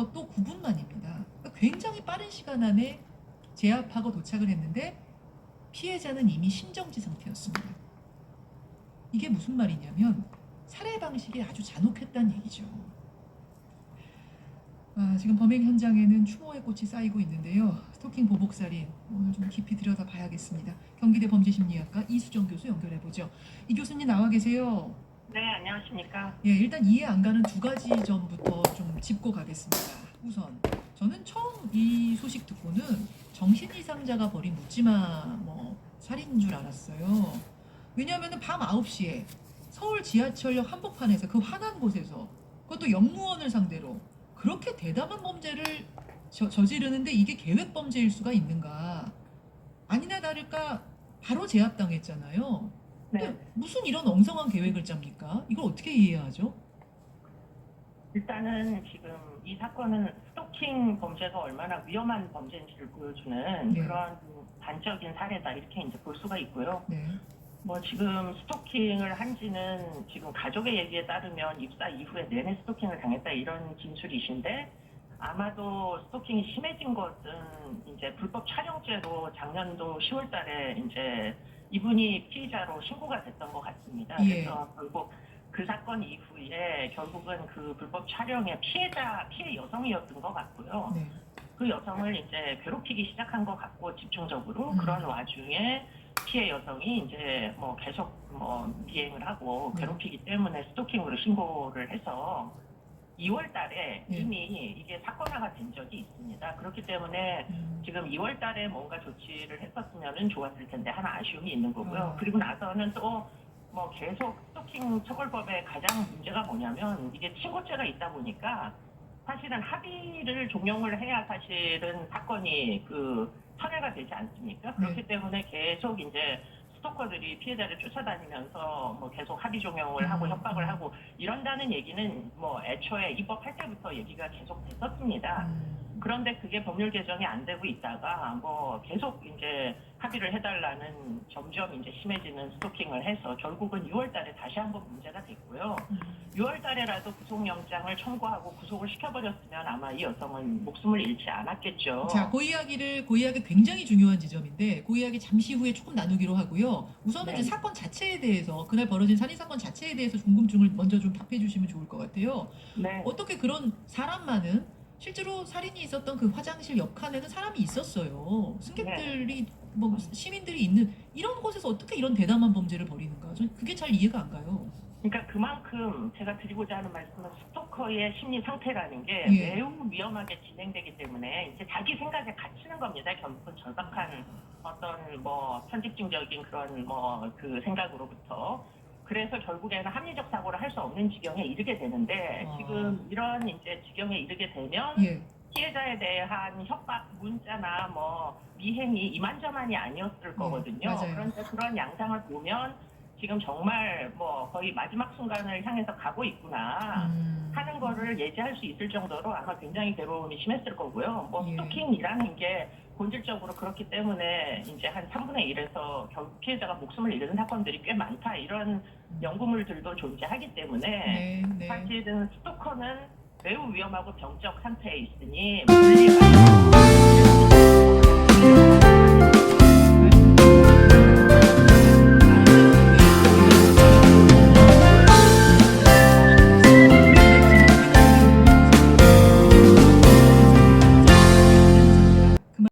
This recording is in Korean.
것도 9분 만입니다. 그러니까 굉장히 빠른 시간 안에 제압하고 도착을 했는데 피해자는 이미 심정지 상태였습니다. 이게 무슨 말이냐면 살해 방식이 아주 잔혹했다는 얘기죠. 지금 범행 현장에는 추모의 꽃이 쌓이고 있는데요. 스토킹 보복살인 오늘 좀 깊이 들여다봐야겠습니다. 경기대 범죄심리학과 이수정 교수 연결해보죠. 이 교수님 나와 계세요. 네, 안녕하십니까. 예, 일단 이해 안 가는 두 가지 점부터 좀 짚고 가겠습니다. 우선 저는 처음 이 소식 듣고는 정신 이상자가 벌인 묻지마 살인인 줄 알았어요. 왜냐하면 밤 9시에 서울 지하철역 한복판에서 그 환한 곳에서 그것도 영무원을 상대로 그렇게 대담한 범죄를 저지르는데 이게 계획 범죄일 수가 있는가? 아니나 다를까 바로 제압당했잖아요. 근데 네, 무슨 이런 엉성한 계획을 짭니까? 이걸 어떻게 이해하죠? 일단은 지금 이 사건은 스토킹 범죄가 얼마나 위험한 범죄인지를 보여주는 네. 그런 단적인 사례다 이렇게 이제 볼 수가 있고요. 네. 뭐 지금 스토킹을 한지는 지금 가족의 얘기에 따르면 입사 이후에 내내 스토킹을 당했다 이런 진술이신데 아마도 스토킹이 심해진 것은 이제 불법 촬영죄로 작년도 10월달에 이제 이분이 피의자로 신고가 됐던 것 같습니다. 예. 그래서 결국 그 사건 이후에 결국은 그 불법 촬영의 피해 여성이었던 것 같고요. 네. 그 여성을 이제 괴롭히기 시작한 것 같고 집중적으로 그런 와중에 피해 여성이 이제 뭐 계속 미행을 하고 괴롭히기 때문에 스토킹으로 신고를 해서 2월 달에 예. 이미 이게 사건화가 된 적이 있습니다. 그렇기 때문에 지금 2월 달에 뭔가 조치를 했었으면 좋았을 텐데 하나 아쉬움이 있는 거고요. 그리고 나서는 또 뭐 계속 스토킹 처벌법의 가장 문제가 뭐냐면 이게 친고죄가 있다 보니까 사실은 합의를 종용을 해야 사실은 사건이 선회가 되지 않습니까? 그렇기 때문에 계속 이제 스토커들이 피해자를 쫓아다니면서 뭐 계속 합의 종용을 하고 협박을 하고 이런다는 얘기는 뭐 애초에 입법할 때부터 얘기가 계속 됐었습니다. 그런데 그게 법률 개정이 안 되고 있다가 뭐 계속 이제 합의를 해달라는 점점 이제 심해지는 스토킹을 해서 결국은 6월 달에 다시 한번 문제가 됐고요. 6월 달에라도 구속영장을 청구하고 구속을 시켜버렸으면 아마 이 여성은 목숨을 잃지 않았겠죠. 자, 그 이야기 굉장히 중요한 지점인데 그 이야기 잠시 후에 조금 나누기로 하고요. 우선은 네. 이제 사건 자체에 대해서 그날 벌어진 살인 사건 자체에 대해서 궁금증을 먼저 좀 답해 주시면 좋을 것 같아요. 네. 어떻게 그런 사람만은 실제로 살인이 있었던 그 화장실 옆칸에는 사람이 있었어요. 승객들이 뭐 시민들이 있는 이런 곳에서 어떻게 이런 대담한 범죄를 벌이는가? 전 그게 잘 이해가 안 가요. 그러니까 그만큼 제가 드리고자 하는 말씀은 스토커의 심리 상태라는 게 예. 매우 위험하게 진행되기 때문에 이제 자기 생각에 갇히는 겁니다. 결국은 절박한 어떤 뭐 편집증적인 그런 그 생각으로부터. 그래서 결국에는 합리적 사고를 할 수 없는 지경에 이르게 되는데 지금 이런 이제 지경에 이르게 되면 예. 피해자에 대한 협박 문자나 뭐 미행이 이만저만이 아니었을 거거든요. 맞아요. 그런데 그런 양상을 보면 지금 정말 뭐 거의 마지막 순간을 향해서 가고 있구나 하는 거를 예지할 수 있을 정도로 아마 굉장히 괴로움이 심했을 거고요. 뭐 예. 스토킹이라는 게 본질적으로 그렇기 때문에 이제 한 3분의 1에서 결국 피해자가 목숨을 잃는 사건들이 꽤 많다 이런 연구물들도 존재하기 때문에 네. 사실은 스토커는 매우 위험하고 병적 상태에 있으니 분리가